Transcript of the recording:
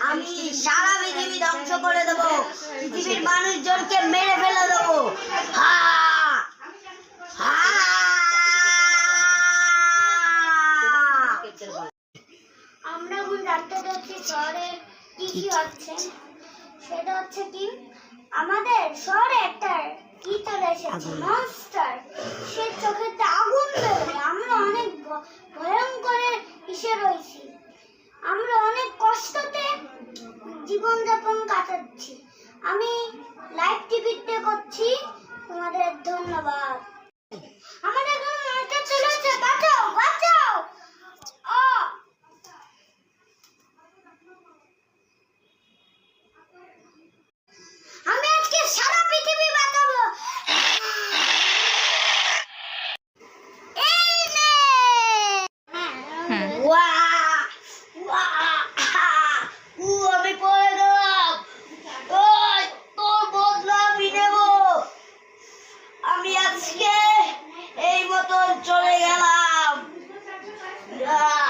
আমি সারা পৃথিবী ধ্বংস করে দেব, পৃথিবীর মানুষজনকে মেরে ফেলে দেব। আমরা এখন জানতে চাচ্ছি শহরে কি কি হচ্ছে। সেটা হচ্ছে কি, আমাদের শহরে একটা কি চলে এসেছে, মনস্টার। সে চোখেতে আগুন বেরোয়। আমরা অনেক ভয়ঙ্কর ইসে